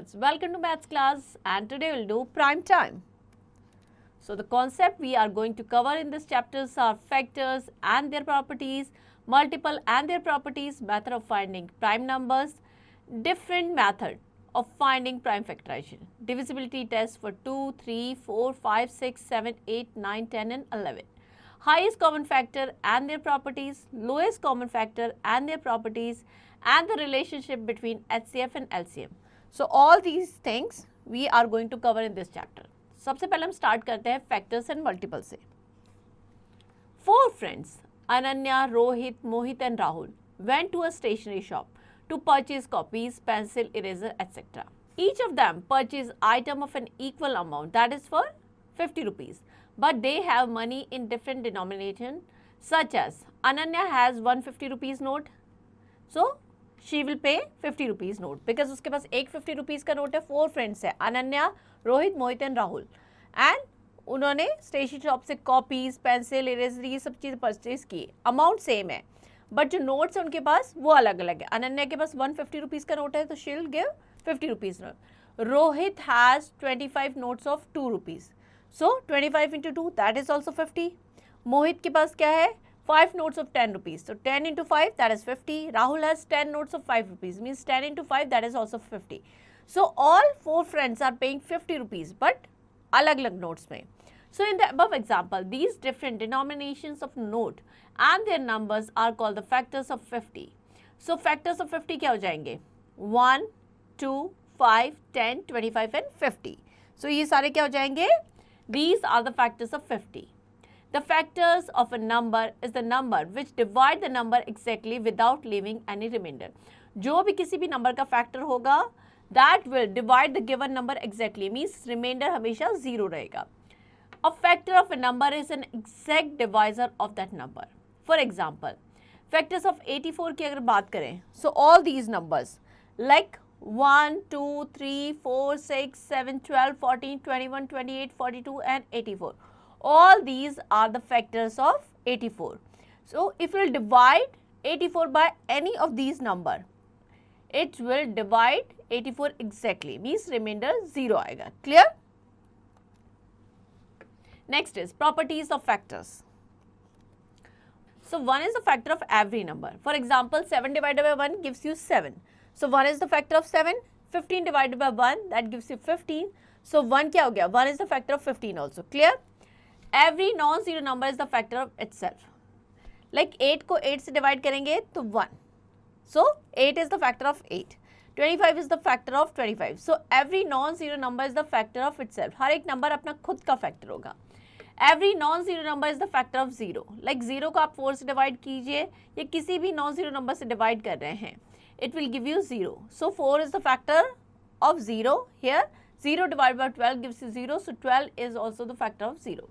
students, welcome to maths class and today we'll do prime time. So the concept we are going to cover in this chapters are factors and their properties, multiple and their properties, method of finding prime numbers, different method of finding prime factorization, divisibility test for 2, 3, 4, 5, 6, 7, 8, 9, 10 and 11. Highest common factor and their properties, lowest common factor and their properties, and the relationship between HCF and LCM. So all these things we are going to cover in this chapter. सबसे पहले हम start करते हैं factors and multiple से. 4 friends, Ananya, Rohit, Mohit and Rahul went to a stationery shop to purchase copies, pencil, eraser, etc. Each of them purchased item of an equal amount, that is for 50 rupees. But they have money in different denomination, such as Ananya has 150 rupees note. So she will pay 50 rupees note because उसके पास एक 50 rupees का note है. 4 friends है, अनन्या, रोहित, मोहित and Rahul, and उन्होंने stationery shop से copies, pencil, eraser ये सब चीज़ purchase की. अमाउंट सेम है बट जो नोट्स है उनके पास वो अलग अलग है. अनन्या के पास 150 रुपीज़ का नोट है तो she will give 50 rupees note. Rohit has 25 notes of 2 rupees, so 25 into 2 that is also 50. मोहित के पास क्या है, 5 notes of 10 rupees. So 10 into 5 that is 50. Rahul has 10 notes of 5 rupees, means 10 into 5 that is also 50. So all 4 friends are paying 50 rupees but alag-alag notes mein. So in the above example, these different denominations of note and their numbers are called the factors of 50. So factors of 50 क्या हो जाएंगे, 1, 2, 5, 10, 25 and 50. So ये सारे क्या हो जाएंगे, these are the factors of 50. The factors of a number is the number which divide the number exactly without leaving any remainder. जो भी किसी भी नंबर का फैक्टर होगा that will divide the given number exactly, means remainder हमेशा 0 रहेगा. A factor of a number is an exact divisor of that number. For example, factors of 84 की अगर बात करें, so all these numbers like 1, 2, 3, 4, 6, 7, 12, 14, 21, 28, 42 and 84. All these are the factors of 84. So if you will divide 84 by any of these number, it will divide 84 exactly, means remainder 0 आएगा. Clear? Next is properties of factors. So 1 is the factor of every number. For example, 7 divided by 1 gives you 7. So 1 is the factor of 7. 15 divided by 1 that gives you 15. So 1 क्या हो गया, 1 is the factor of 15 also. Clear? Every non-zero number is the factor of itself. Like 8 को 8 से divide करेंगे तो 1. So 8 is the factor of 8. 25 is the factor of 25. So every non-zero number is the factor of itself. हर एक number अपना खुद का factor होगा. Every non-zero number is the factor of 0. Like 0 को आप 4 से divide कीजिए या किसी भी non-zero number से divide कर रहे हैं, it will give you 0. So 4 is the factor of 0 here. 0 divided by 12 gives you 0. So 12 is also the factor of 0.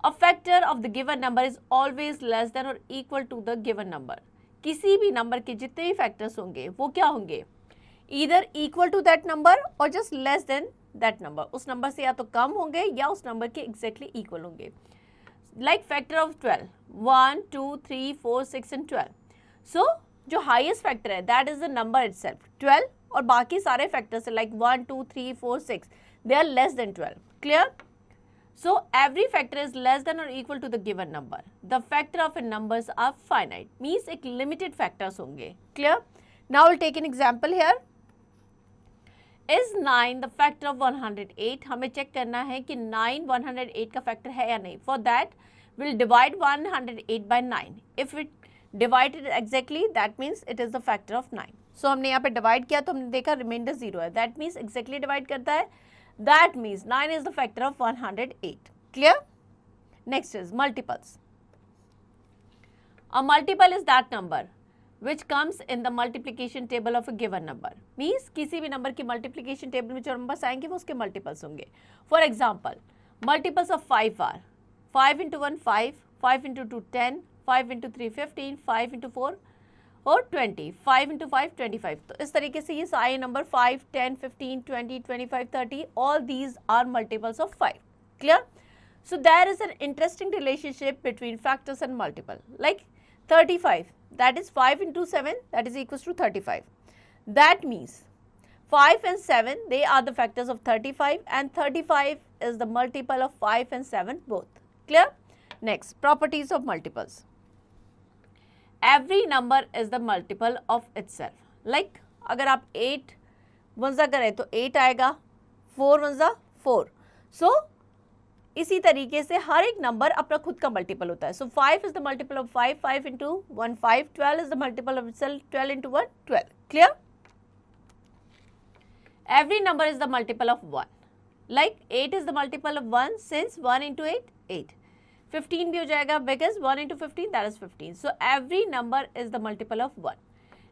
A factor of the given number is always less than or equal to the given number. किसी भी number के जितने भी factors होंगे वो क्या होंगे, either equal to that number or just less than that number. उस नंबर से या तो कम होंगे या उस नंबर के exactly equal होंगे. Like factor of 12, 1, 2, 3, 4, 6 and 12. So जो highest factor है that is the number itself 12 और बाकी सारे factors like 1, 2, 3, 4, 6 they are less than 12. Clear? So every factor is less than or equal to the given number. The factor of a numbers are finite, means एक limited factors होंगे. Clear? Now we'll take an example here. Is 9 the factor of 108? हमें check करना है कि 9 108 का factor है या नहीं. For that we'll divide 108 by 9. If it divided exactly, that means it is the factor of 9. So हमने यहाँ पे divide किया तो हमने देखा remainder 0 है. That means exactly divide करता है. That means 9 is the factor of 108. Clear? Next is multiples. A multiple is that number which comes in the multiplication table of a given number. Means किसी भी number की multiplication table में जो numbers आएंगे वो उसके multiples होंगे. For example, multiples of 5 are 5 into 1 5, 5 into 2 10, 5 into 3 15, 5 into 4 और 20, 5 into 5 25. तो इस तरीके से ये सारे number 5, 10, 15, 20, 25, 30 all these are multiples of 5. Clear? So there is an interesting relationship between factors and multiple. Like 35, that is 5 into 7 that is equals to 35. That means 5 and 7, they are the factors of 35 and 35 is the multiple of 5 and 7 both. Clear? Next, properties of multiples. Every number is the multiple of itself. Like अगर आप 8 वंजा करें तो 8 आएगा, 4 वंजा 4. So इसी तरीके से हर एक number अपना खुद का मल्टीपल होता है. So 5 is the multiple of 5, 5 into 1, 5, 12 is the multiple of itself, 12 into 1, 12. Clear? Every number is the multiple of 1. Like 8 is the multiple of 1 since 1 into 8, 8. 15 भी हो जाएगा because 1 into 15 that is 15. So every number is the multiple of 1.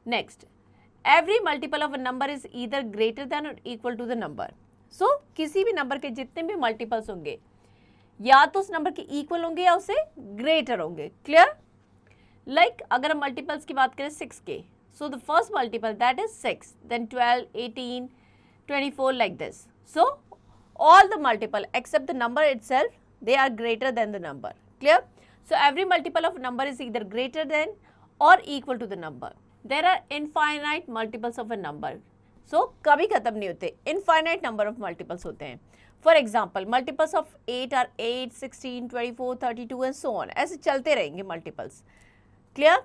Next, every multiple of a number is either greater than or equal to the number. So किसी भी number के जितने भी multiples होंगे या तो उस नंबर के इक्वल होंगे या उससे ग्रेटर होंगे. क्लियर? लाइक अगर हम मल्टीपल्स की बात करें 6 के, so the first multiple that is 6, then 12, 18, 24 like this. So all the multiple except the number itself, they are greater than the number. Clear? So every multiple of number is either greater than or equal to the number. There are infinite multiples of a number. So कभी खत्म नहीं होते. Infinite number of multiples होते हैं. For example, multiples of 8 are 8, 16, 24, 32 and so on. ऐसे चलते रहेंगे multiples. Clear?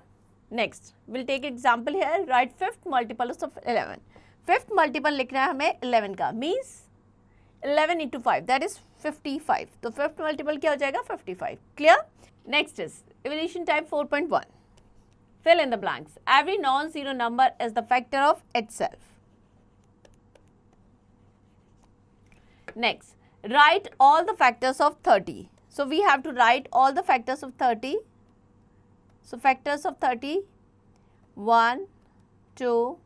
Next, we'll take example here. Write fifth multiples of 11. Fifth multiple लिखना है हमें 11 का. Means 11 into 5 that is 55. तो fifth multiple क्या हो जाएगा? 55. Clear? Next is evaluation type 4.1. Fill in the blanks. Every non-zero number is the factor of itself. Next, write all the factors of 30. So we have to write all the factors of 30. So factors of 30, 1, 2,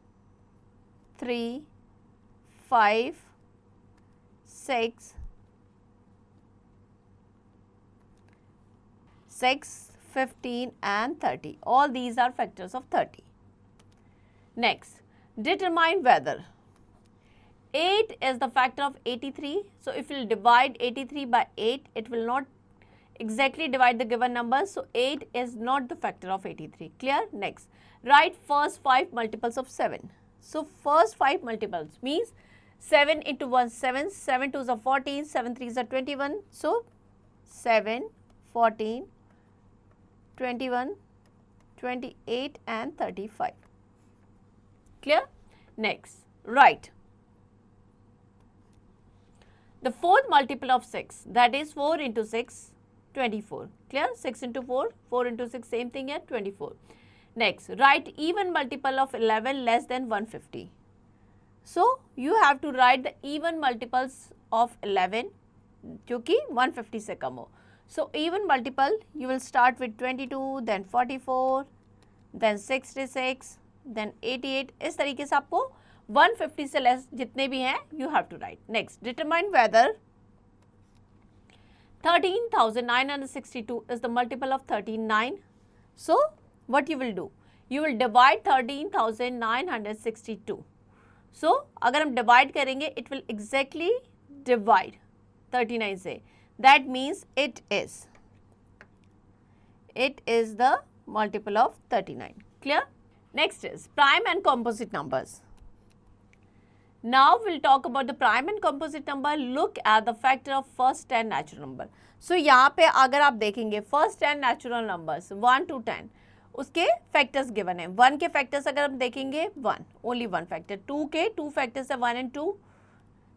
3, 5, 6, 15 and 30. All these are factors of 30. Next, determine whether 8 is the factor of 83. So if you divide 83 by 8, it will not exactly divide the given number. So 8 is not the factor of 83. Clear? Next, write first 5 multiples of 7. So first 5 multiples means 7 into 1, 7, 7 2s are 14, 7 3s are 21. So 7, 14, 21, 28 and 35. Clear? Next, write the fourth multiple of 6, that is 4 into 6, 24. Clear? 6 into 4, 4 into 6, same thing here, 24. Next, write even multiple of 11 less than 150. So you have to write the even multiples of 11 जो कि 150 से कम हो. So even multiple you will start with 22, then 44, then 66, then 88. इस तरीके से आपको 150 से less जितने भी हैं you have to write. Next, determine whether 13,962 is the multiple of 39. So what you will do? You will divide 13,962. So अगर हम divide करेंगे it will exactly divide 39 से. That means it is the multiple of 39. Clear? Next is prime and composite numbers. Now we'll talk about the prime and composite number. Look at the factor of first 10 natural number. So यहाँ पे अगर आप देखेंगे first 10 natural numbers 1 to 10 उसके factors given है. 1 के factors अगर हम देखेंगे 1, only 1 factor. 2 के 2 factors है 1 and 2.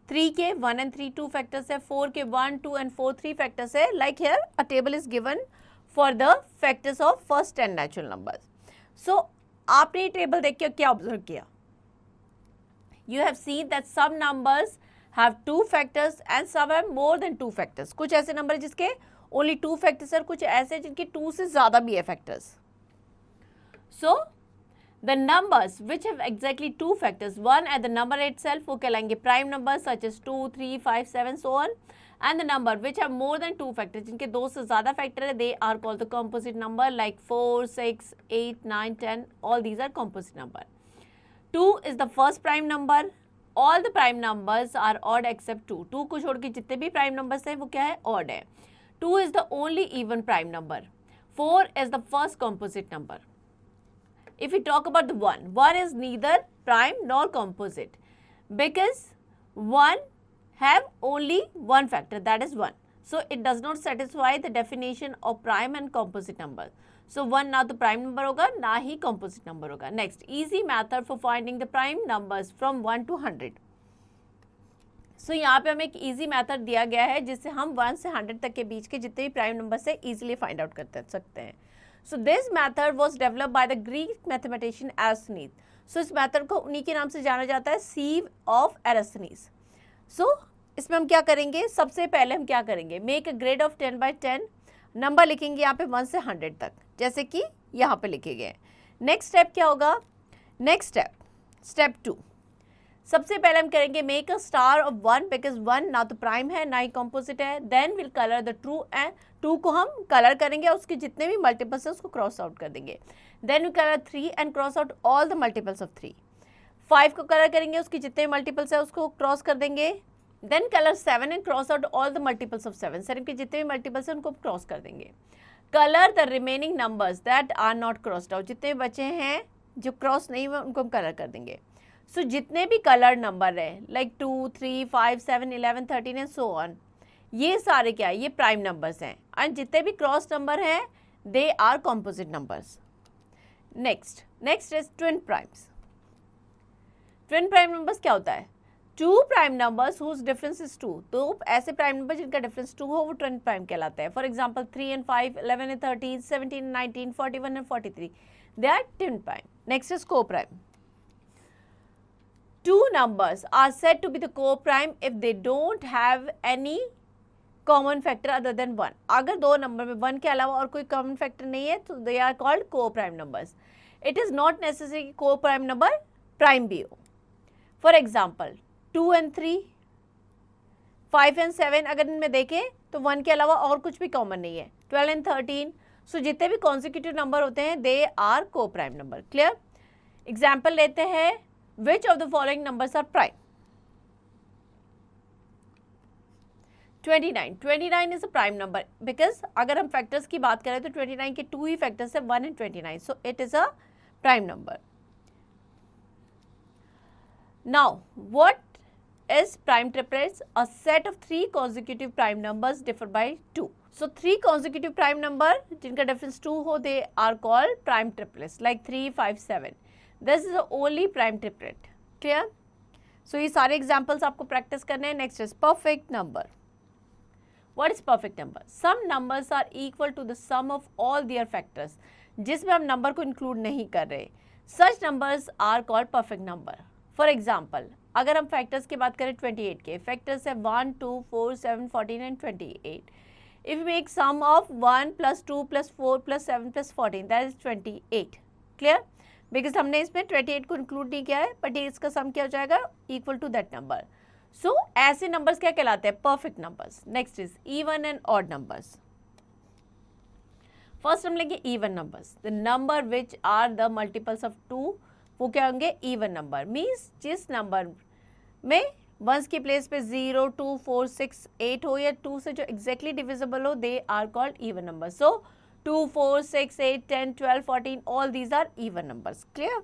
3 के 1 and 3 2 factors है. 4 के 1, 2 and 4 3 factors है. Like here a table is given for the factors of first 10 natural numbers. So आपने ये table देख के क्या observe किया? You have seen that some numbers have 2 factors and some have more than 2 factors. कुछ ऐसे number जिसके only 2 factors और कुछ ऐसे जिनके 2 से ज़्यादा भी है factors. So the numbers which have exactly 2 factors, one at the number itself वो कहलाएंगे prime numbers such as 2, 3, 5, 7 so on, and the number which have more than 2 factors जिनके 2 से ज़्यादा factor है they are called the composite number like 4, 6, 8, 9, 10. All these are composite number. 2 is the first prime number. All the prime numbers are odd except 2. 2 को छोड़ के जितने भी prime numbers हैं वो क्या है? Odd है. 2 is the only even prime number. 4 is the first composite number. If we talk about the 1 is neither prime nor composite. because 1 have only one factor, that is 1. So it does not satisfy the definition of prime and composite number. So 1 ना तो prime number होगा ना ही composite number होगा. Next, easy method for finding the prime numbers from 1 to 100. So यहाँ पे हमें एक easy method दिया गया है जिससे हम 1 से 100 तक के बीच के जितने भी prime numbers है easily find out कर सकते हैं. So this method was developed by the Greek mathematician Aristophanes. So इस method को उन्हीं के नाम से जाना जाता है sieve of Aristophanes. So इसमें हम क्या करेंगे, सबसे पहले हम क्या करेंगे, make a grade of 10 by 10, number लिखेंगे यहाँ पे 1 से 100 तक, जैसे कि यहाँ पे लिखे गए. नेक्स्ट स्टेप क्या होगा, नेक्स्ट स्टेप 2, सबसे पहले हम करेंगे make a star of 1, because 1 ना तो प्राइम है ना ही कॉम्पोजिट है. Then will colour the true and 2 को हम कलर करेंगे, उसके जितने भी मल्टीपल्स है उसको क्रॉस आउट कर देंगे. Then will colour 3 and cross out all the multiples of 3. 5 को कलर करेंगे, उसके जितने मल्टीपल्स है उसको क्रॉस कर देंगे. Then colour 7 and cross out all the multiples of 7. 7 के जितने भी मल्टीपल्स हैं उनको क्रॉस कर देंगे. Colour the remaining numbers that are not crossed out, जितने बचे हैं जो क्रॉस नहीं हुए उनको हम कलर कर देंगे. सो जितने भी कलर नंबर है लाइक 2, 3, 5, 7, 11, 13 एंड सो ऑन, ये सारे क्या है, ये प्राइम नंबर्स हैं. एंड जितने भी क्रॉस नंबर हैं they are composite numbers. Next is twin primes. Twin prime numbers क्या होता है, 2 prime numbers whose difference is 2. तो ऐसे प्राइम नंबर जिनका डिफरेंस 2 हो वो ट्विन प्राइम कहलाते हैं. For example 3 and 5, 11 and 13, 17 and 19, 41 and 43, they are twin prime. Next is co-prime. 2 numbers are said to be the co-prime if they don't have any common factor other than 1. अगर 2 number में 1 के अलावा और कोई common factor नहीं है तो they are called co-prime numbers. It is not necessary कि co-prime number prime भी हो. For example 2 and 3, 5 and 7, अगर इनमें देखें तो 1 के अलावा और कुछ भी कॉमन नहीं है. 12 and 13, सो जितने भी कॉन्सिक्यूटिव नंबर होते हैं दे आर को प्राइम नंबर. क्लियर. एग्जाम्पल लेते हैं, which of the following numbers are prime. 29 is a prime number because अगर हम फैक्टर्स की बात करें तो 29 के 2 ही फैक्टर्स है, 1 and 29, so it is a prime number. Now, what is prime triplets? A set of 3 consecutive prime numbers differ by 2. So 3 consecutive prime number जिनका difference 2 हो they are called prime triplets like 3, 5, 7. This is the only prime triplet. Clear? So ये सारे examples आपको practice करने हैं. Next is perfect number. What is perfect number? Some numbers are equal to the sum of all their factors. जिसमें हम number को include नहीं कर रहे. Such numbers are called perfect number. For example अगर हम फैक्टर्स की बात करें 28 के फैक्टर्स है 1, 2, 4, 7, 14 and 28. If make sum of 1 + 2 + 4 + 7 + 14 that is 28. Clear. Because हमने इसमें 28 को इंक्लूड नहीं किया है बट इसका सम क्या हो जाएगा, equal to that number. So ऐसे नंबर्स क्या कहलाते हैं, perfect numbers. Next is even and odd numbers. First हम लेंगे even numbers. The number which are the multiples of 2 वो क्या होंगे, इवन नंबर. मीन्स जिस नंबर में वंस की प्लेस पे 0, 2, 4, 6, 8 हो या 2 से जो एग्जैक्टली डिविजिबल हो they are called even number. So 2, 4, 6, 8, 10, 12, 14 all these are even numbers. Clear.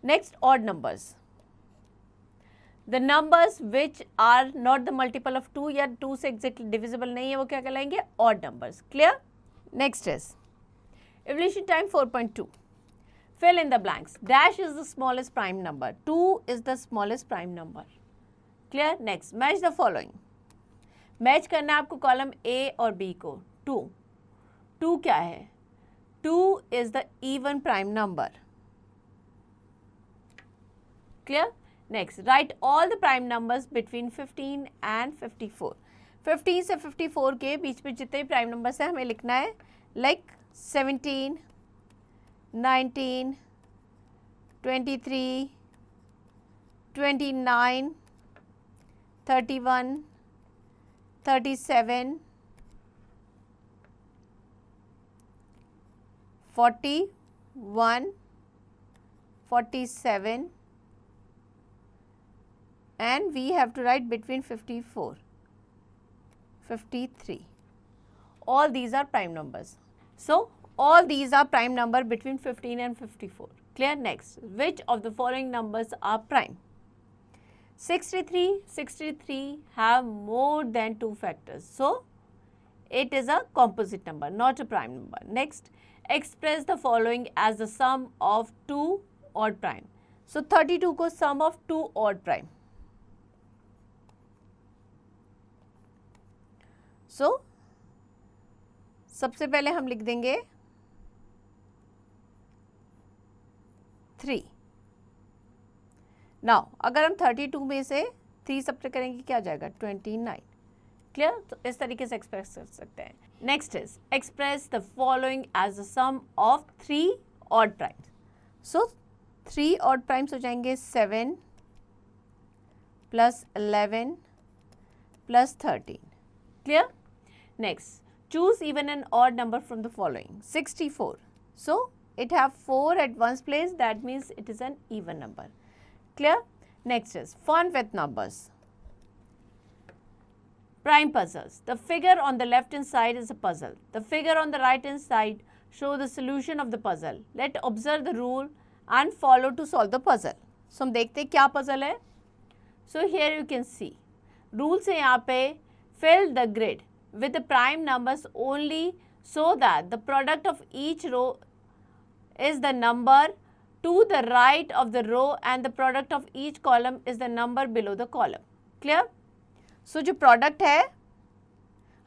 Next odd numbers. The numbers which are not the multiple of 2 या 2 से एग्जैक्टली डिविजिबल नहीं है वो क्या कहलाएंगे, odd numbers. Clear. Next is evolution time 4.2. Fill in the blanks. Dash is the smallest prime number. 2 is the smallest prime number. Clear? Next, match the following. Match करना है आपको कॉलम A और B को. 2 क्या है, 2 is the even prime number. Clear? Next, write all the prime numbers between 15 and 54. 15 से 54 के बीच में जितने प्राइम नंबर्स हैं हमें लिखना है, like 17, 19, 23, 29, 31, 37, 41, 47 and we have to write between 54, 53. All these are prime numbers. So all these are prime number between 15 and 54. Clear. Next, which of the following numbers are prime? 63 have more than 2 factors. So, it is a composite number, not a prime number. Next, express the following as the sum of 2 odd prime. So, 32 को sum of 2 odd prime. So, सबसे पहले हम लिख देंगे 3. Now अगर हम 32 में से 3 सब्ट्रैक्ट करेंगे क्या आ जाएगा 29. क्लियर. तो इस तरीके से एक्सप्रेस कर सकते हैं. Next is express the following as the sum of 3 odd primes. So 3 odd primes हो जाएंगे 7 plus 11 plus 13. Clear. Next, choose even and odd number from the following. 64. So, it have 4 at one's place, that means it is an even number. Clear? Next is fun with numbers. Prime puzzles. The figure on the left hand side is a puzzle. The figure on the right hand side show the solution of the puzzle. Let's observe the rule and follow to solve the puzzle. So, हम देखते हैं क्या puzzle है. So, here you can see. Rules है यहाँ पे fill the grid with the prime numbers only so that the product of each row is the number to the right of the row and the product of each column is the number below the column. Clear? So, जो product है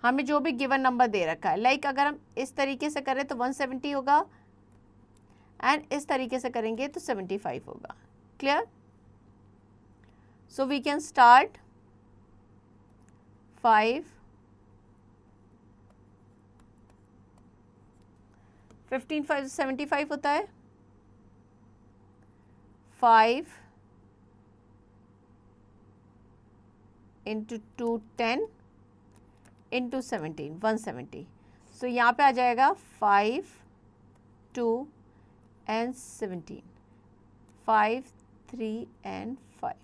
हमें जो भी given number दे रखा है, like अगर हम इस तरीके से करें तो 170 होगा and इस तरीके से करेंगे तो 75 होगा. Clear? So, we can start 5 15 5 75 होता है. 5 into 2 10 into 17 170. So यहाँ पे आ जाएगा 5 2 and 17 5 3 and 5.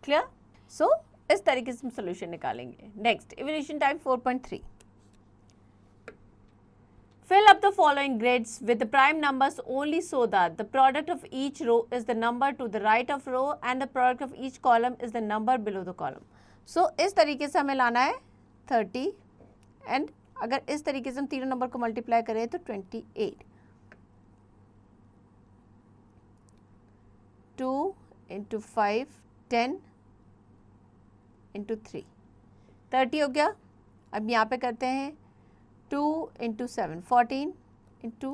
क्लियर. सो इस तरीके से हम सोल्यूशन निकालेंगे. Next, evaluation type 4.3. Fill up the following grids with the prime numbers only so that the product of each row is the number to the right of row and the product of each column is the number below the column. So, इस तरीके से हमें लाना है 30 and अगर इस तरीके से हम तीनों नंबर को मल्टीप्लाई करें तो 28. 2 into 5 10 into 3 30 हो गया. अब यहाँ पे करते हैं 2 into 7 14 into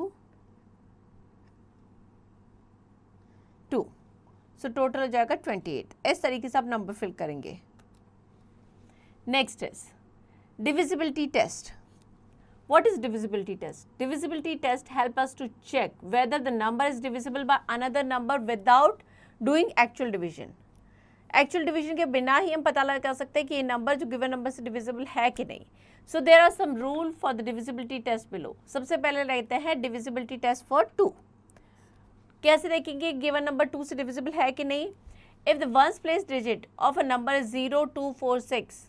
2. सो टोटल हो जाएगा 28. इस तरीके से आप नंबर फिल करेंगे. Next is divisibility test. What is divisibility test? Divisibility test help us to check whether the number is divisible by another number without doing actual division. Actual division के बिना ही हम पता लगा सकते हैं कि ये नंबर जो गिवन नंबर से डिविजिबल है कि नहीं. So there are some rule for the divisibility test below. सबसे पहले रहते हैं divisibility test for 2. कैसे देखेंगे गिवन नंबर 2 से डिविजिबल है कि नहीं. If the ones place digit of a number is 0 2 4 6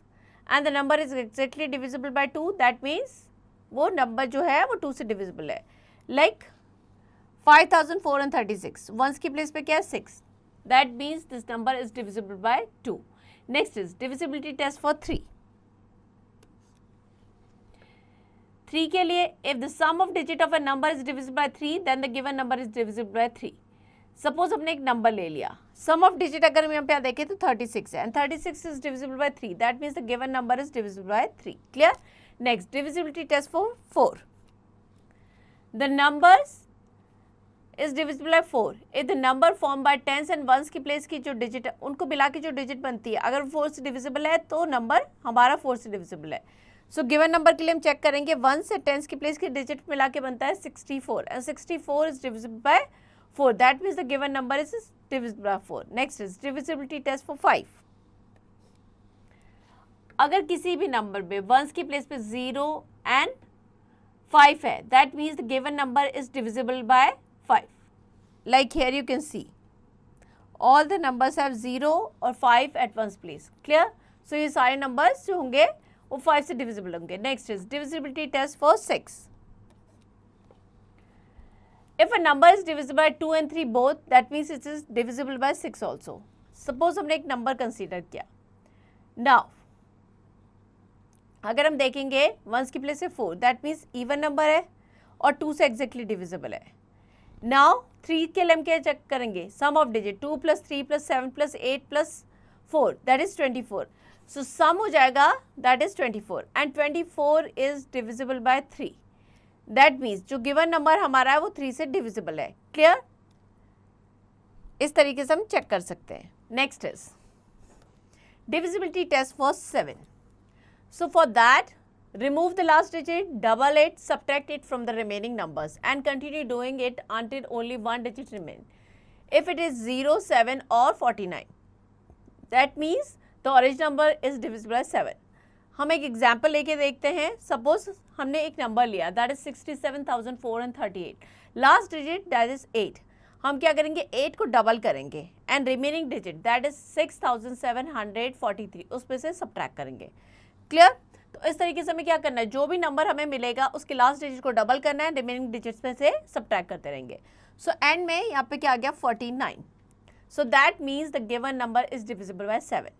and the number is exactly divisible by 2, that means वो नंबर जो है वो 2 से डिविजिबल है. Like 5436 वंस की प्लेस पे क्या है 6. That means this number is divisible by 2. Next is divisibility test for 3. 3 के लिए if the sum of digit of a number is divisible by 3 then the given number is divisible by 3. Suppose हमने एक number ले लिया. Sum of digit अगर हम यहाँ पे देखें तो 36 है and 36 is divisible by 3. That means the given number is divisible by 3. Clear? Next, divisibility test for 4. The numbers is divisible by 4. If the number formed by tens and ones की place की जो digit है उनको मिला के जो digit बनती है अगर 4 से डिविजिबल है तो नंबर हमारा 4 से डिविजिबल है. सो गिवन नंबर के लिए हम चेक करेंगे 1 से टेंस की प्लेस की डिजिट मिला के बनता है 64 and 64 is divisible by 4. That means the given number is divisible by 4. Next is divisibility test for 5. अगर किसी भी नंबर पे वंस की प्लेस पे 0 and 5 है that means the given number is divisible by 5. Like here you can see all the numbers have 0 or 5 at one's place. Clear? So ये सारे numbers जो होंगे वो 5 से divisible होंगे. Next is divisibility test for 6. If a number is divisible by 2 and 3 both, that means it is divisible by 6 also. Suppose हमने एक number consider किया. नाउ अगर हम देखेंगे वंस की प्लेस पे 4, दैट मीन्स इवन नंबर है और 2 से एग्जैक्टली डिविजिबल है. नाउ 3 के लिए हम क्या चेक करेंगे, sum of digit 2 + 3 + 7 + 8 + 4 that is 24. सो सम हो जाएगा that is 24 and 24 is divisible by 3. That means जो गिवन नंबर हमारा है वो 3 से डिविजिबल है. क्लियर? इस तरीके से हम चेक कर सकते हैं. Next is divisibility test for 7. So for that, remove the last digit, double it, subtract it from the remaining numbers and continue doing it until only one digit remains. If it is 0, 7 or 49, that means the original number is divisible by 7. हम एक example लेके देखते हैं. Suppose हमने एक number लिया that is 67,438. Last digit that is 8. हम क्या करेंगे, 8 को डबल करेंगे and remaining digit that is 6,743 उसमें से सब्ट्रैक्ट करेंगे. क्लियर? तो इस तरीके से हमें क्या करना है, जो भी नंबर हमें मिलेगा उसके लास्ट डिजिट को डबल करना है, रिमेनिंग डिजिट्स में से सब्ट्रैक्ट करते रहेंगे. सो एंड में यहाँ पे क्या आ गया 49. So that means the given number is divisible bye 7.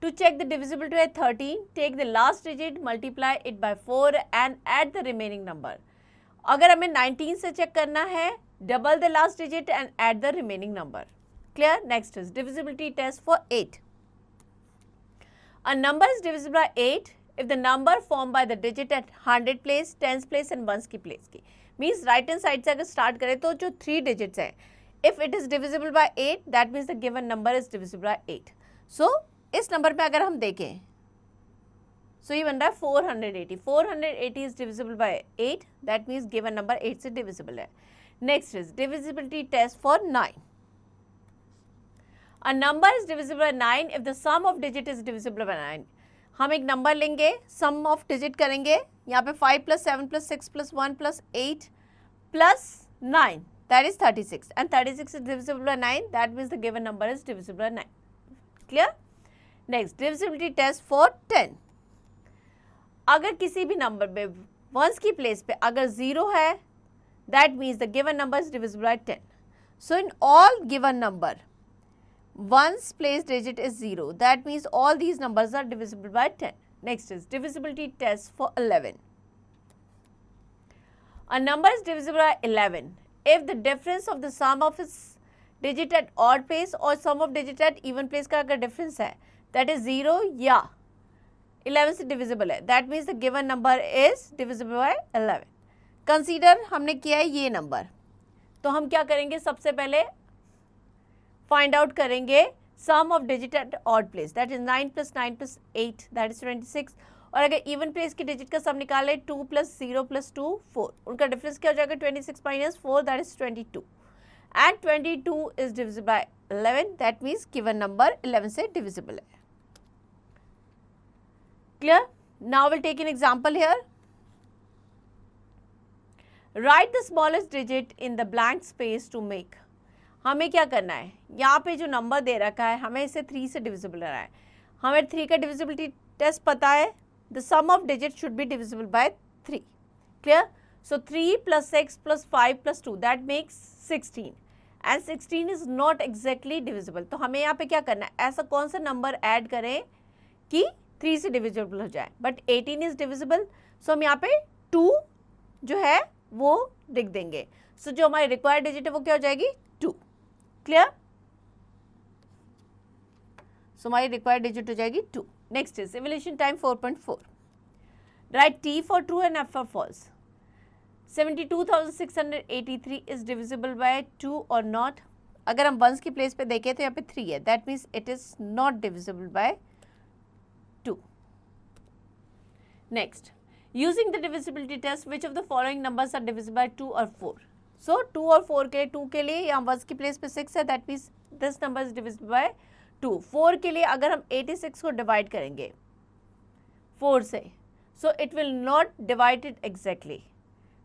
To check the divisibility by 13, take the last digit, multiply it by 4 and add the remaining number. अगर हमें 19 से चेक करना है, double the last digit and add the remaining number. Clear? Next is divisibility test for 8. A number is divisible by 8 if the number formed by the digit at 100 place, 10s place and 1s की place की. Means right hand side से अगर start करें तो जो 3 digits हैं, if it is divisible by 8, that means the given number is divisible by 8. So इस number पे अगर हम देखें, सो ये बन रहा है 480. 480 is divisible by 8, that means given number 8 से डिविजिबल है. Next is divisibility test for 9. A number is divisible by 9 if the sum of digit is divisible by 9. हम एक नंबर लेंगे, सम ऑफ डिजिट करेंगे, यहाँ पे 5 + 7 + 6 + 1 + 8 + 9 that is 36 and 36 is divisible by 9, that means the given number is divisible by 9. Clear? Next divisibility test for 10. अगर किसी भी number में वंस की प्लेस पे अगर 0 है, that means the given number is divisible by 10. So in all given number ones place digit is 0, that means all these numbers are divisible by 10. Next is divisibility test for 11. A number is divisible by 11 if the difference of the sum of its digit at odd place और sum of digit at even place का अगर difference है that is 0 या 11 से divisible है, that means the given number is divisible by 11. Consider हमने किया है ये नंबर, तो हम क्या करेंगे, सबसे पहले फाइंड आउट करेंगे sum of digit at odd place that is 9 + 9 + 8 that is 26. और अगर इवन प्लेस की डिजिट का सम निकाले 2 + 0 + 2 4, उनका डिफरेंस क्या हो जाएगा 26 - 4 that is 22 and 22 is divisible by 11, that means given number 11 से डिविजिबल है. Clear? Now we'll take an example here. Write the smallest digit in the blank space to make. हमें क्या करना है, यहाँ पे जो नंबर दे रखा है हमें इसे 3 से डिविजिबल करना है. हमें 3 का डिविजिबिलिटी टेस्ट पता है, the sum of digit should be divisible by 3. Clear? So 3 + 6 + 5 + 2 that makes 16 and 16 is not exactly divisible. तो हमें यहाँ पे क्या करना है, ऐसा कौन सा नंबर ऐड करें कि 3 से डिविजिबल हो जाए, बट 18 इज डिविजिबल. सो हम यहाँ पे 2 जो है वो लिख देंगे. सो जो हमारी रिक्वायर्ड डिजिट है वो क्या हो जाएगी 2. क्लियर? सो हमारी रिक्वायर्ड डिजिट हो जाएगी 2. Next is evolution time 4.4. Right T for true and F for false. 72,683 is divisible by 2 और नॉट. अगर हम वंस की प्लेस पे देखें तो यहाँ पे 3 है, that means it is not divisible by 2. Next, using the divisibility test, which of the following numbers are divisible by 2 or 4? So 2 और 4 के लिए, 2 के लिए यहाँ वंस की प्लेस पे 6 है, that means this number is divisible by 2. 4 के लिए अगर हम 86 को डिवाइड करेंगे 4 से, so it will not divide it exactly.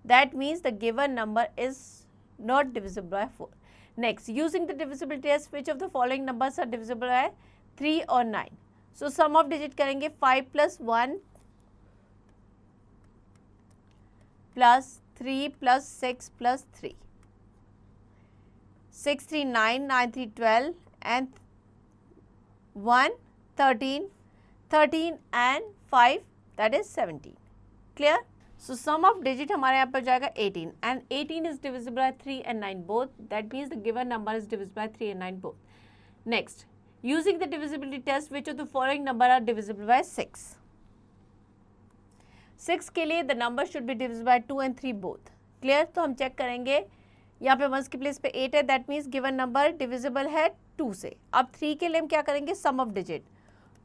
That means the given number is not divisible by 4. Next, using the divisibility test, which of the following numbers are divisible by 3 or 9? So sum of digit करेंगे 5 + 1 + 3 + 6 + 3. 6 3 9, 9 3 12 and 1, 13, 13 and 5 that is 17. Clear? So sum of digit हमारे यहाँ पर जाएगा 18 and 18 is divisible by 3 and 9 both. That means the given number is divisible by 3 and 9 both. Next, using the divisibility test, which of the following number are divisible by 6? 6 के लिए the number should be divisible by 2 and 3 both. Clear? तो हम check करेंगे, यहाँ पे 1 की place पे 8 है, that means given number divisible है 2 से. अब 3 के लिए हम क्या करेंगे, sum of digit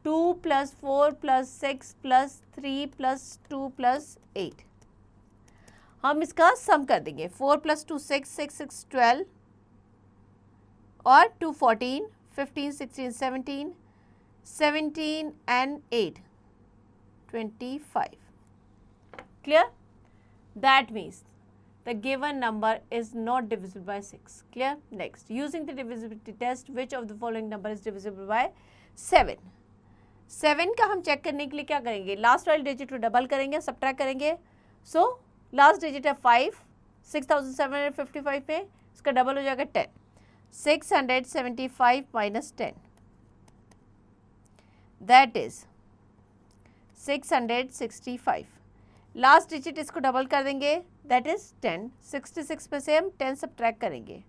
2 plus 4 plus 6 plus 3 plus 2 plus 8. हम इसका sum कर देंगे. 4 plus 2 6, 6 6 12 और 2 14, 15 16 17, 17 and 8 25. Clear? That means the given number is not divisible by 6. Clear? Next, using the divisibility test, which of the following number is divisible by 7? 7 का हम check करने के लिए क्या करेंगे, लास्ट वाले डिजिट को डबल करेंगे, सब्ट्रैक्ट करेंगे. सो लास्ट डिजिट है 5, 6755 पे इसका डबल हो जाएगा 10. 675 minus 10, that is 665. Last digit इसको डबल कर देंगे, दैट इज 10. 66 में से हम 10 सब्ट्रैक्ट करेंगे.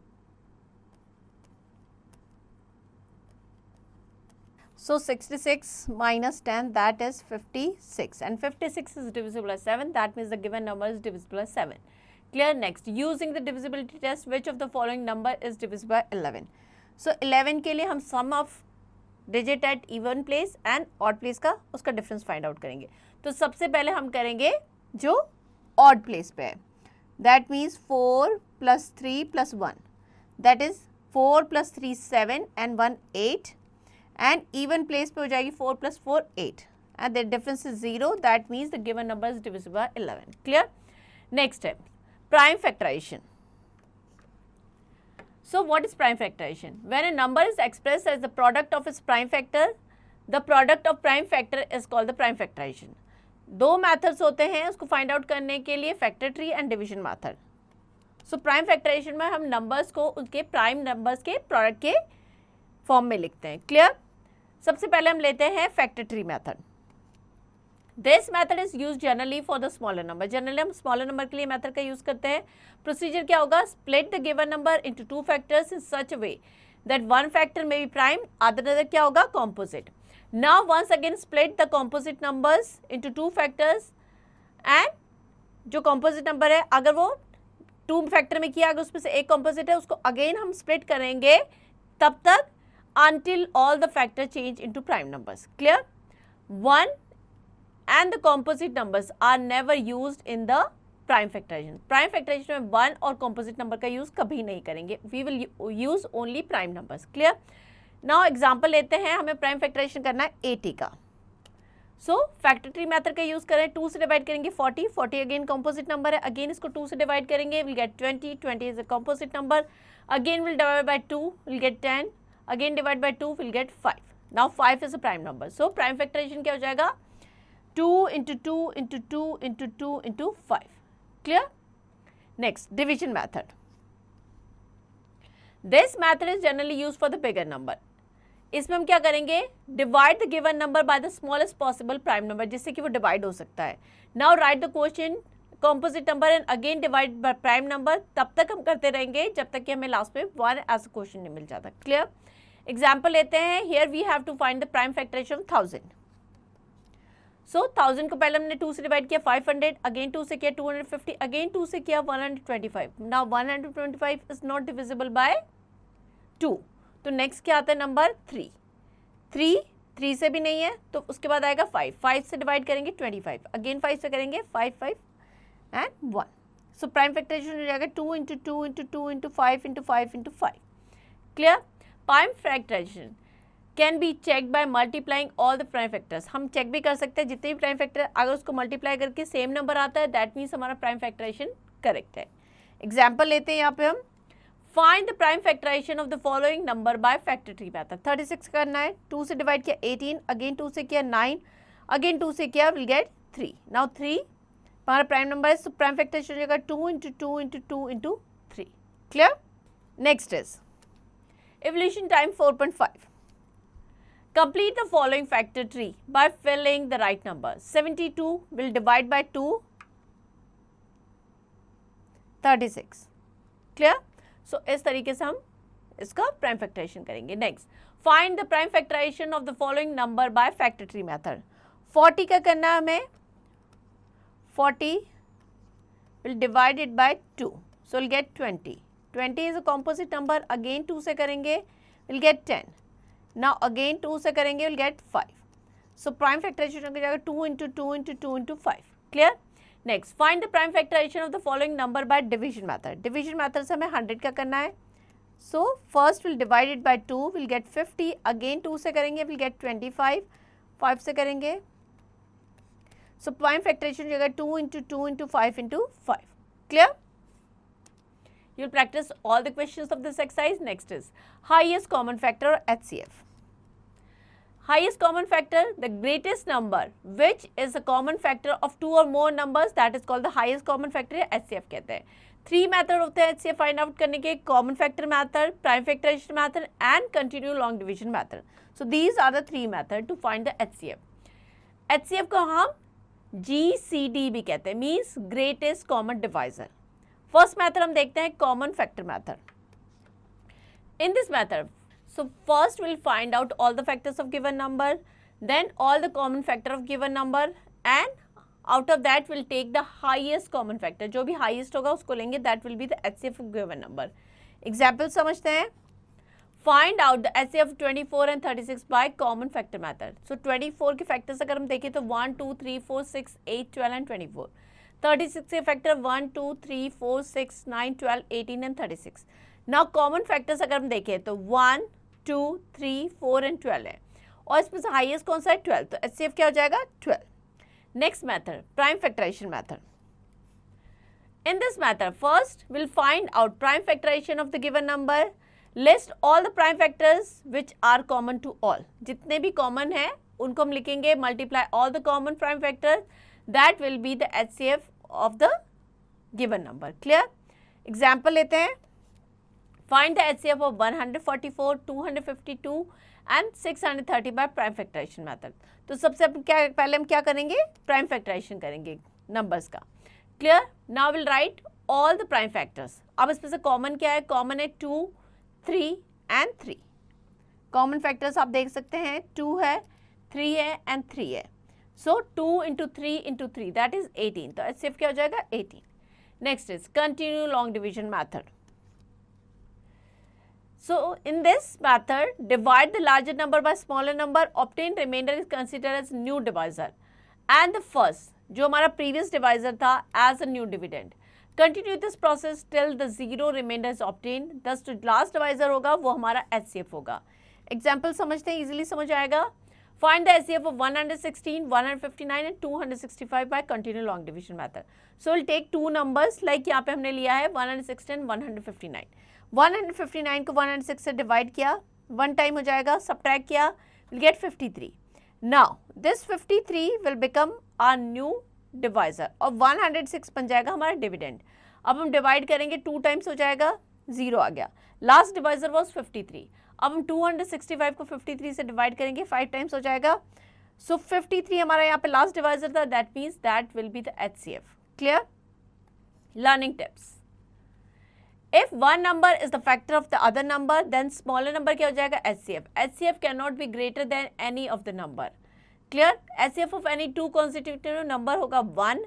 So 66 minus 10, that is 56, and 56 is divisible by 7. That means the given number is divisible by 7. Clear? Next, using the divisibility test, which of the following number is divisible by 11? So 11 के लिए हम sum of digit at even place and odd place का उसका difference find out करेंगे. तो सबसे पहले हम करेंगे जो odd place पे है. That means 4 plus 3 plus 1. That is 4 plus 3 7 and 1 8. And even place पे हो जाएगी 4 plus 4 8 and the difference is 0. That means the given number is divisible by 11. Clear? Next step, prime factorization. So what is prime factorization? When a number is expressed as the product of its prime factor, the product of prime factor is called the prime factorization. दो methods होते हैं उसको find out करने के लिए, factor tree and division method. So prime factorization में हम numbers को उनके prime numbers के product के form में लिखते हैं. Clear? सबसे पहले हम लेते हैं factor tree method. This method is use generally for the smaller number. Generally हम स्मॉलर नंबर के लिए मेथड का यूज करते हैं. प्रोसीजर क्या होगा, split the given number into two factors in such a way that one factor may be prime, other क्या होगा, composite. Now once again split the composite numbers into two factors and जो composite number है अगर वो two factor में किया, अगर उसमें से एक कॉम्पोजिट है उसको अगेन हम स्प्लिट करेंगे तब तक until all the factors change into prime numbers. Clear? 1 and the composite numbers are never used in the prime factorization. Prime factorization में 1 और composite number का use कभी नहीं करेंगे. We will use only prime numbers. Clear? Now example लेते हैं, हमें prime factorization करना है 80 का. So factor tree method का use करें, 2 से divide करेंगे 40, 40 again composite number है, again इसको 2 से divide करेंगे, we'll get 20, 20 is a composite number, again we'll divide by 2, we'll get 10, again divide by 2 will get 5. Now 5 is a prime number. So prime factorization क्या हो जाएगा, 2 into 2 into 2 into 2 into 5. Clear? Next, division method. This method is generally used for the bigger number. इसमें हम क्या करेंगे, divide the given number by the smallest possible prime number, जिससे कि वो divide हो सकता है. Now write the quotient composite number and again divide by prime number. तब तक हम करते रहेंगे जब तक कि हमें लास्ट में 1 as a quotient नहीं मिल जाता. Clear? एग्जाम्पल लेते हैं. Here we have to find the prime factorization of 1000. So 1000 को पहले हमने 2 से डिवाइड किया 500, अगेन 2 से किया 250, अगेन 2 से किया 125. Now 125 is not divisible by 2. तो नेक्स्ट क्या आता है, नंबर 3. 3 से भी नहीं है तो उसके बाद आएगा 5 से डिवाइड करेंगे 25, अगेन 5 से करेंगे 5 एंड 1. सो प्राइम फैक्टराइजेशन हो जाएगा 2 into 2 into 2 into 5 into 5 into 5. Clear? Prime factorization can be checked by multiplying all the prime factors. हम चेक भी कर सकते हैं जितने भी प्राइम फैक्टर, अगर उसको मल्टीप्लाई करके सेम नंबर आता है दैट मीन्स हमारा प्राइम फैक्टराइजेशन करेक्ट है. एग्जाम्पल लेते हैं यहाँ पे हम. Find the prime factorization of the following number by factor tree method. 36 करना है, 2 से डिवाइड किया 18, अगेन 2 से किया 9, अगेन 2 से किया विल गेट 3. नाउ 3 हमारा प्राइम नंबर है, सो प्राइम फैक्टराइजेशन हो जाएगा 2 into 2 into 2 into 3. Clear? Next is evolution time 4.5. Complete the following factor tree by filling the right number. 72 will divide by 2, 36. Clear? So इस तरीके से हम इसका prime factorization करेंगे. Next, find the prime factorization of the following number by factor tree method. 40 का करना है हमें. 40 will divide it by 2, so we'll get 20. 20 is a composite number. Again 2 से करेंगे we'll get 10. Now again 2 से करेंगे we'll get 5. So prime factorization हो जाएगा 2 into 2 into 2 into 5. Clear? Next, find the prime factorization of the following number by division method. Division method से हमें 100 का करना है. So first we'll divide it by 2, we'll get 50. Again 2 से करेंगे we'll get 25. 5 से करेंगे. So prime factorization हो जाएगा 2 into 2 into 5 into 5. Clear? You'll practice all the questions of this exercise. Next is highest common factor or HCF. Highest common factor, the greatest number which is the common factor of two or more numbers, that is called the highest common factor या HCF कहते हैं. 3 method होते हैं HCF find out करने के, common factor method, prime factorization method and continue long division method. So these are the 3 method to find the HCF. HCF को हम GCD भी कहते हैं, means greatest common divisor. First method हम देखते हैं common factor method. In this method, so first we'll find out all the factors of given number, then all the common factor of given number, and out of that we'll take the highest common factor. जो भी highest होगा उसको लेंगे, that will be the HCF of given number. Example समझते हैं. Find out the HCF of 24 and 36 by common factor method. So 24 के factors अगर हम देखें तो 1, 2, 3, 4, 6, 8, 12 and 24. 36 के factor 1, 2, 3, 4, 6, 9, 12, 18 and 36. Now common factors अगर हम देखें तो 1, 2, 3, 4 and 12 है, और इसमें से हाईएस्ट कौन सा है 12, तो HCF क्या हो जाएगा 12. Next method prime factorization method. In this method first will find out prime factorization of the given number, list all the prime factors which are common to all. जितने भी कॉमन है उनको हम लिखेंगे, multiply all the common prime factors, that will be the HCF of the given number. Clear? Example लेते हैं. Find the HCF of 144, 252 and 630 by prime factorization method. तो सबसे पहले हम क्या करेंगे, प्राइम फैक्टराइजेशन करेंगे नंबर्स का. Clear? Now will write all the prime factors. अब इसमें से कॉमन क्या है, कॉमन है 2, 3 एंड 3. कॉमन फैक्टर्स आप देख सकते हैं 2 है, 3 है एंड 3 है. सो 2 into 3 into 3 दैट इज 18. तो HCF क्या हो जाएगा 18. Next is continue long division method. So in this method, divide the larger number by smaller number, obtain remainder is considered as new divisor, and the first जो हमारा previous divisor था as a new dividend. Continue this process till the zero remainder is obtained. Thus जो last divisor होगा वो हमारा HCF होगा. Example समझते हैं, easily समझ आएगा. Find the HCF of 116, 159 and 265 by continue long division method. So we'll take two numbers like यहाँ पे हमने लिया है 116, 159. 159 को 106 से डिवाइड किया, 1 टाइम हो जाएगा, सब्ट्रैक्ट किया, will get 53. Now this 53 will become our new divisor और 106 बन जाएगा हमारा डिविडेंड. अब हम डिवाइड करेंगे, 2 टाइम्स हो जाएगा, 0 आ गया. Last divisor was 53. अब हम 265 को 53 से डिवाइड करेंगे, 5 टाइम्स हो जाएगा. सो 53 हमारा यहाँ पे लास्ट डिवाइजर था, that means that will be the HCF. Clear? Learning tips. If one number is the factor of the other number, then smaller number क्या हो जाएगा HCF. HCF cannot be greater than any of the number. Clear? HCF of any two consecutive number होगा 1.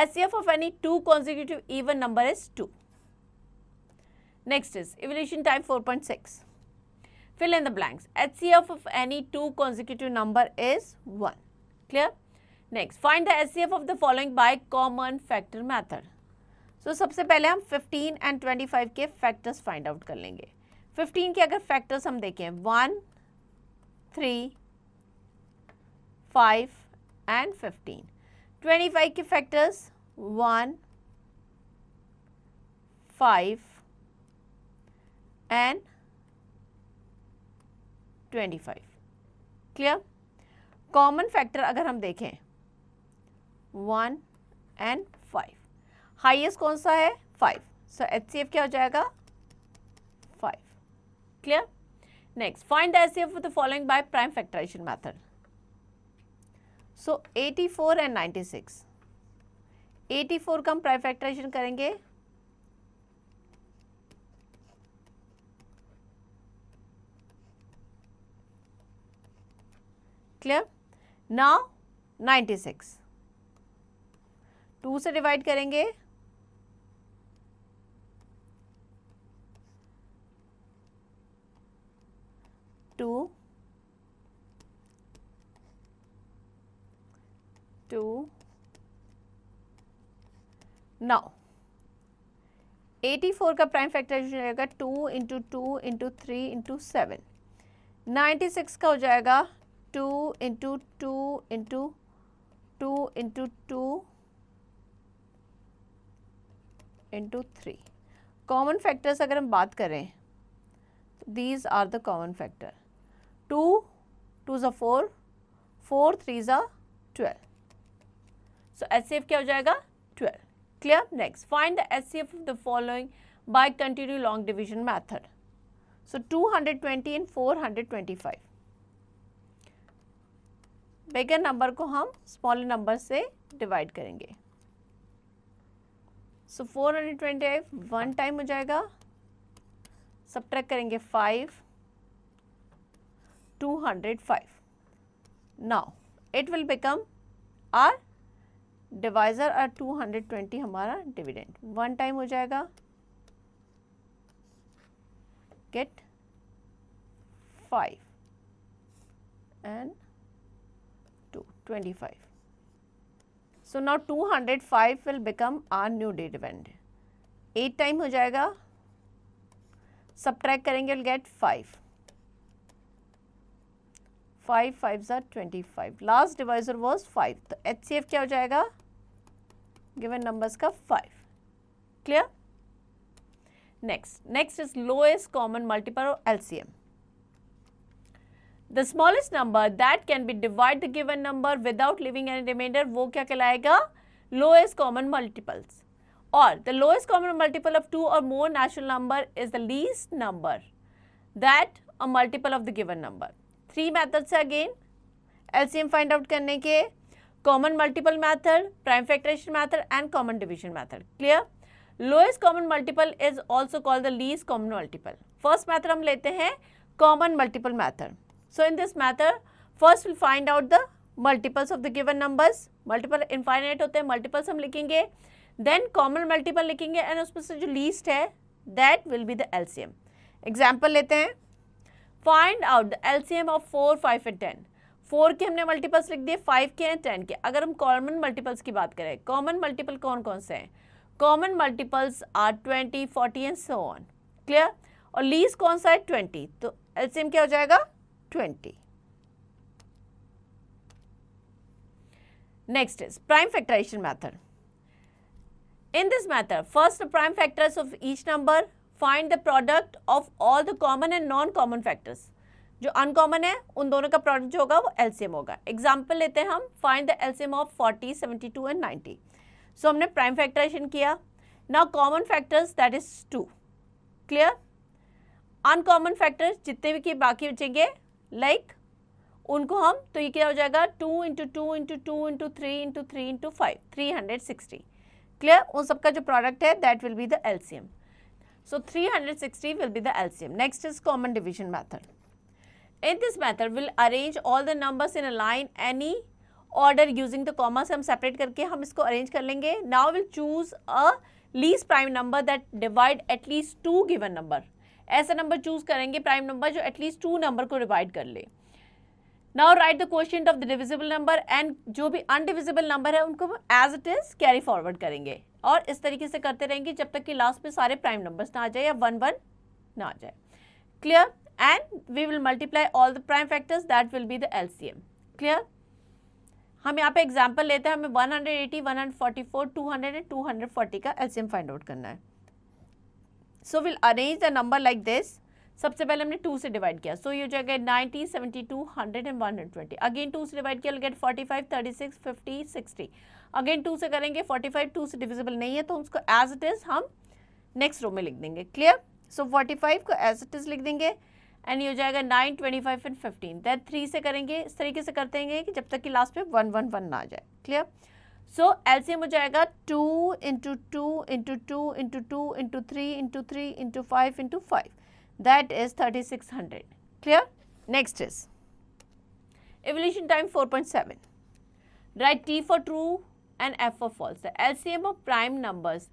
HCF of any two consecutive even number is 2. Next is evaluation type 4.6. Fill in the blanks. HCF of any two consecutive number is 1. Clear? Next, find the HCF of the following by common factor method. तो सबसे पहले हम 15 and 25 के factors find out कर लेंगे. 15 के अगर factors हम देखें 1, 3, 5 एंड 15. 25 के factors 1, 5 and 25. Clear? Common factor अगर हम देखें 1 एंड 5. हाईएस्ट कौन सा है 5. सो HCF क्या हो जाएगा 5. Clear? Next, find the HCF of the following by prime factorization method. So 84 and 96. 84 का हम प्राइम फैक्टराइजेशन करेंगे, क्लियर. नाउ 96 2 से डिवाइड करेंगे, 2 नाउ 84 का प्राइम फैक्टराइजेशन हो जाएगा 2 इंटू 2 इंटू 3 इंटू 7. 96 का हो जाएगा 2 into 2 into 2 into 2 into 3. Common factors अगर हम बात करें तो these are the common factor. 2 2 ज़ा 4, 4 3 ज़ा 12. सो HCF क्या हो जाएगा 12. Clear? Next, find the HCF of the following by continuous long division method. So 220 and 425. Bigger number को हम smaller number से divide करेंगे. So 425 one time हो जाएगा, subtract करेंगे 5, 205. Now it will become our divisor और 220 हमारा डिविडेंड. वन टाइम हो जाएगा, get 5 and 2 25. So now 205 will become our new dividend. 8 time हो जाएगा, सब्ट्रैक्ट करेंगे, will get 5 5 5 25. Last divisor was 5. तो HCF क्या हो जाएगा गिवन नंबर्स का 5. Clear. Next is lowest common multiple और LCM. The smallest number that can be divide the given number without leaving any remainder, वो क्या कहलाएगा लोएस्ट कॉमन मल्टीपल्स. और the lowest common multiple of 2 और more natural number is the least number that a multiple of the given number. 3 methods है again LCM find out करने के. Common multiple method, prime factorization method and common division method. Clear. Lowest common multiple is also called the least common multiple. First method हम लेते हैं common multiple method. So in this method first will find out the multiples of the given numbers. Multiple infinite होते हैं, multiples हम लिखेंगे, then common multiple लिखेंगे and उसमें से जो लीस्ट है that will be the LCM. Example लेते हैं. Find out the LCM of 4 5 and 10. 4 के हमने मल्टीपल्स लिख दिए, 5 के हैं, 10 के. अगर हम कॉमन मल्टीपल्स की बात करें, कॉमन मल्टीपल कौन कौन से हैं? Common multiples are 20 40 and so on. Clear. और लीस्ट कौन सा है 20. तो LCM क्या हो जाएगा 20. Next is prime factorization method. In this method first the prime factors of each number, find the product of all the common and non common factors. जो uncommon है उन दोनों का प्रोडक्ट जो होगा वो LCM होगा. एग्जाम्पल लेते हैं हम. Find the LCM of 40 72 and 90. सो हमने प्राइम फैक्टराइजेशन किया. Now common factors that is 2. Clear. Uncommon factors जितने भी बाकी बचेंगे लाइक उनको हम, तो ये क्या हो जाएगा 2 into 2 into 2 into 3 into 3 into 5 360. Clear. उन सबका जो प्रोडक्ट है that will be the LCM. So 360 will be the LCM. Next is common division method. In this method, we'll arrange all the numbers in a line, any order using the comma. से हम separate करके हम इसको arrange कर लेंगे. Now we'll choose a least prime number that divide at least 2 given number. ऐसा number choose करेंगे prime number जो at least 2 number को divide कर ले. Now write the quotient of the divisible number and जो भी undivisible number है उनको as it is carry forward करेंगे. और इस तरीके से करते रहेंगे जब तक कि लास्ट में सारे प्राइम नंबर्स ना आ जाए या 1 1 ना आ जाए. Clear. And we will multiply all the prime factors that will be the LCM. Clear. हम यहाँ पे एग्जांपल लेते हैं. हमें 180 144 200 एंड 240 का LCM फाइंड आउट करना है. So will arrange the number like this. सबसे पहले हमने 2 से डिवाइड किया. सो ये हो जाएगा 90 72 100 एंड 120. अगेन 2 से डिवाइड किया, विल गेट 45 36 50 60. अगेन 2 से करेंगे. 45 2 से डिविजिबल नहीं है तो उसको एज इट इज हम नेक्स्ट रो में लिख देंगे. क्लियर. सो 45 को एज इट इज लिख देंगे एंड ये हो जाएगा 9, 25 एंड 15। दैट 3 से करेंगे, इस तरीके से करते हैं कि जब तक कि लास्ट में 1 1 1 ना आ जाए। क्लियर? सो एलसीएम हो जाएगा 2 into 2 into 2 into 2 into 3 into 3 into 5 into 5, that is 3600। Clear? Next is evolution time 4.7. Write T for true and F for false. The LCM of prime numbers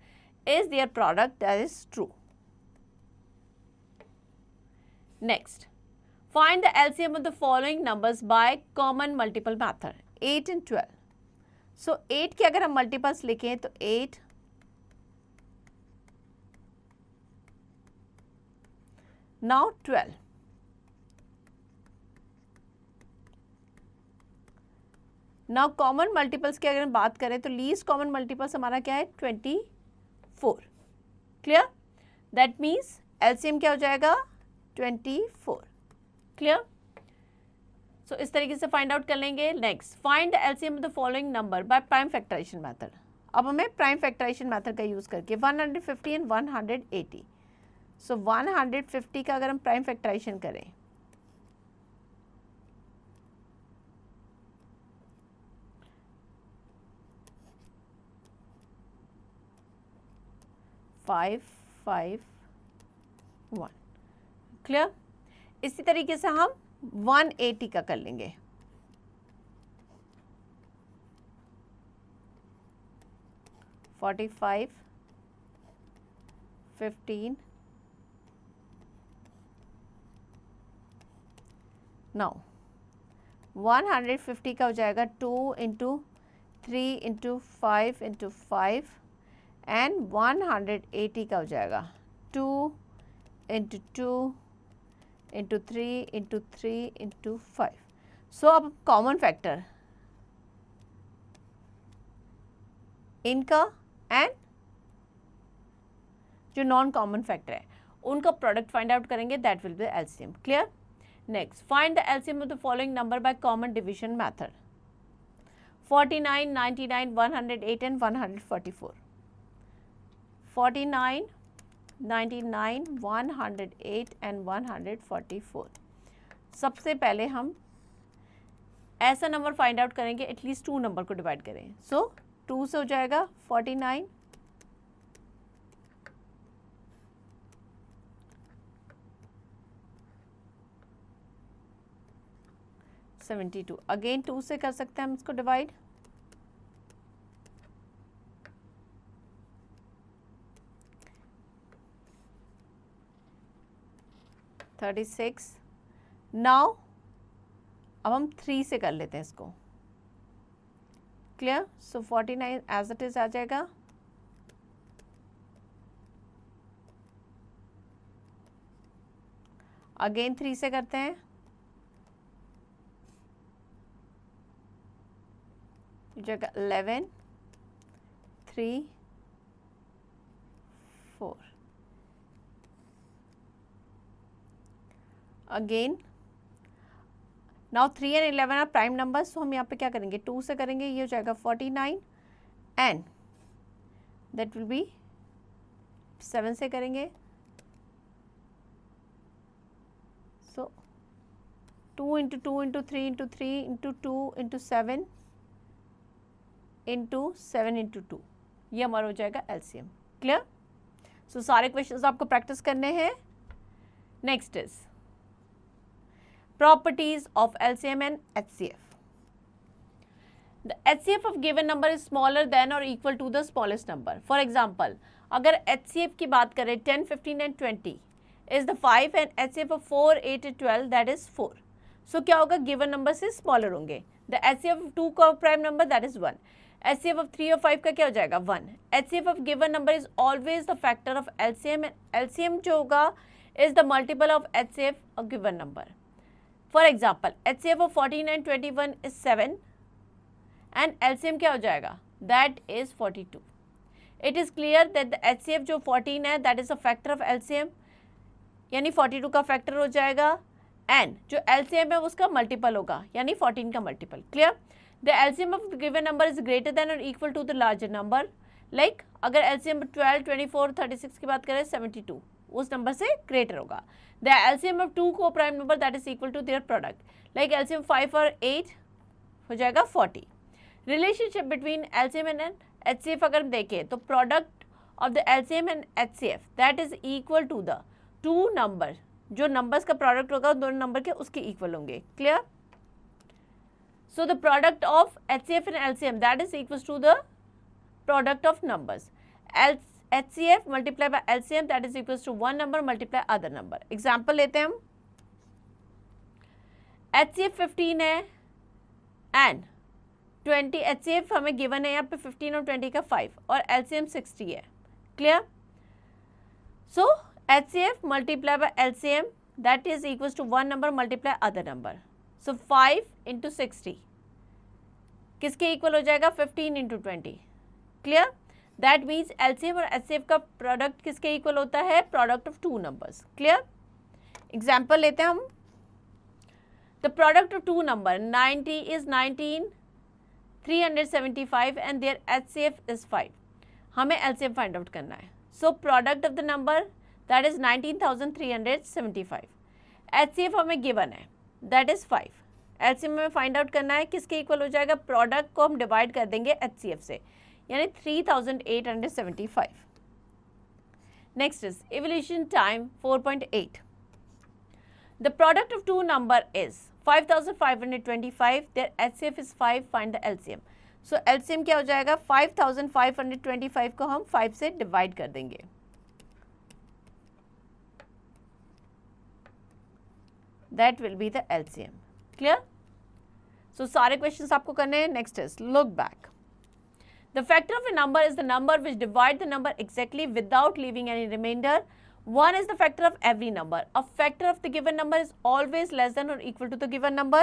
is their product, that is true. Next, find the LCM of the following numbers by common multiple method, 8 and 12. So 8 के अगर हम multiples लिखें तो 8, now 12. Now common multiples की अगर हम बात करें तो लीस्ट कॉमन मल्टीपल्स हमारा क्या है 24। क्लियर? दैट मीन्स एलसीएम क्या हो जाएगा 24। क्लियर? सो इस तरीके से फाइंड आउट कर लेंगे। Next, find the LCM of the following number by prime factorization method. अब हमें प्राइम फैक्टराइजेशन मेथड का यूज करके 150 एंड 180। सो 150 का अगर हम प्राइम फैक्टराइजेशन करें 5 5 1। क्लियर? इसी तरीके से हम 180 का कर लेंगे। फोर्टी 15 नाउ 150 का हो जाएगा 2 इंटू 3 इंटू 5 इंटू 5 एंड 180 का हो जाएगा 2 इंटू 2 इंटू 3 इंटू 3 इंटू 5। सो अब कॉमन फैक्टर इनका एंड जो नॉन कॉमन फैक्टर है उनका प्रोडक्ट फाइंड आउट करेंगे, that will B LCM. Clear? Next, find the LCM of the following number by common division method, 49, 99, 108 and 144। 49, 99, 108 and 144। सबसे पहले हम ऐसा नंबर फाइंड आउट करेंगे एटलीस्ट 2 नंबर को डिवाइड करें। सो 2 से हो जाएगा 49, 72। अगेन 2 से कर सकते हैं हम इसको डिवाइड, 36। नाउ अब हम 3 से कर लेते हैं इसको। Clear? So 49 as it is आ जाएगा। अगेन 3 से करते हैं, जगह 11, 3, 4। Again now 3 and 11 are prime numbers, तो हम यहाँ पे क्या करेंगे 2 से करेंगे, ये हो जाएगा 49 एंड दैट विल बी 7 से करेंगे। सो 2 into 2 into 3 into 3 into 2 into 7 into 7 into 2, ये हमारा हो जाएगा एलसीएम। क्लियर? सो सारे क्वेश्चंस आपको प्रैक्टिस करने हैं। Next is properties of LCM and HCF. The HCF of given number is smaller than or equal to the smallest number. For example, अगर HCF की बात करें 10, 15 and 20 is the 5 and HCF of 4, 8 and 12 that is 4. So क्या होगा, given number से smaller होंगे। The HCF of 2 का prime number that is 1. HCF of 3 और 5 का क्या हो जाएगा 1. HCF of given number is always the factor of LCM and LCM जो होगा is the multiple of HCF of given number. For example, HCF of 14 and 21 is 7 and LCM क्या हो जाएगा, that is 42. It is clear that the HCF जो 14 है that is a factor of LCM, यानी 42 का factor हो जाएगा and जो LCM है उसका मल्टीपल होगा यानी 14 का multiple. Clear? The LCM of the given number is greater than or equal to the larger number. Like अगर LCM 12, 24, 36 की बात करें 72, उस नंबर से ग्रेटर होगा। The LCM of two co prime number that is equal to their product, like LCM 5 और 8 हो जाएगा 40। Relationship between LCM and HCF अगर हम देखें तो product of the LCM and HCF that is equal to the two number, जो numbers का product होगा दोनों नंबर के उसके इक्वल होंगे। Clear? So the product of HCF and LCM that is equal to the product of numbers. HCF multiply by LCM that is equals to one number multiply other number। Example लेते हैं हम, HCF 15 है and 20, HCF हमें given है यहाँ पे 15 और 20 का 5 और LCM 60 है। Clear? So HCF multiply by LCM that is equals to one number multiply other number। so 5 into 60 किसके इक्वल हो जाएगा? 15 into 20। Clear? That means LCM और एचसीएफ का प्रोडक्ट किसके इक्वल होता है? Product of two numbers. Clear? Example लेते हैं हम, the product of two number 90 is 19 375 and their HCF is 5। हमें एलसीएम फाइंड आउट करना है। So product of the number that is 19,375, HCF हमें गिवन है दैट इज 5, एलसीएम में find out करना है किसके इक्वल हो जाएगा? प्रोडक्ट को हम डिवाइड कर देंगे एचसीएफ से, यानी 3,875। Next is evolution time 4.8। The product of two number is 5,525, their HCF is 5, find the LCM. So LCM क्या हो जाएगा? 5,525 को हम 5 से डिवाइड कर देंगे। That will be the LCM. Clear? So सारे क्वेश्चंस आपको करने हैं। Next is look back. The factor of a number is the number which divide the number exactly without leaving any remainder. 1 is the factor of every number. A factor of the given number is always less than or equal to the given number.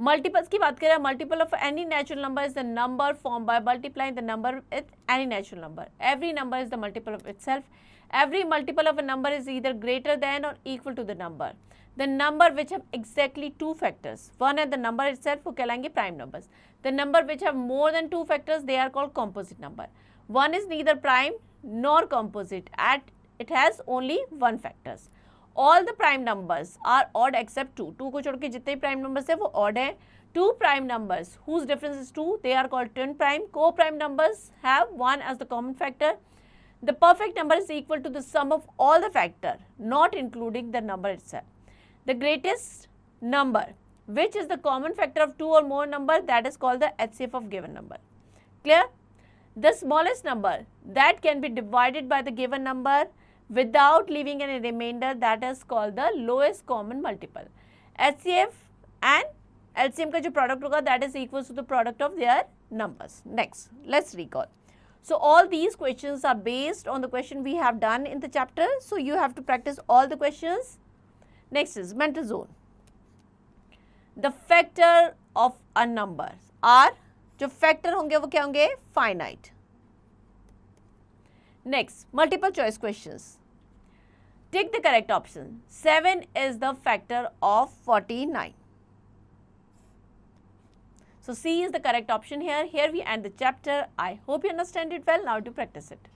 Multiples की बात करें, multiple of any natural number is the number formed by multiplying the number with any natural number. Every number is the multiple of itself. Every multiple of a number is either greater than or equal to the number. The number which have exactly two factors, one and the number itself वो कहलाएंगे prime numbers. The number which have more than two factors they are called composite number. One is neither prime nor composite, it has only one factors. All the prime numbers are odd except 2. 2 को छोड़ के जितने prime numbers है वो odd है. Two prime numbers whose difference is 2 they are called twin prime. Co-prime numbers have 1 as the common factor. The perfect number is equal to the sum of all the factor, not including the number itself. The greatest number which is the common factor of two or more number that is called the HCF of given number. Clear? The smallest number that can be divided by the given number without leaving any remainder that is called the lowest common multiple. HCF and LCM का जो product होगा that is equals to the product of their numbers. Next, let's recall. So all these questions are based on the question we have done in the chapter. So you have to practice all the questions. Next is mental zone. The factor of a number are, जो factor होंगे वो क्या होंगे? Finite. Next, multiple choice questions. Take the correct option. 7 is the factor of 49. So C is the correct option here. Here we end the chapter. I hope you understand it well. Now to practice it.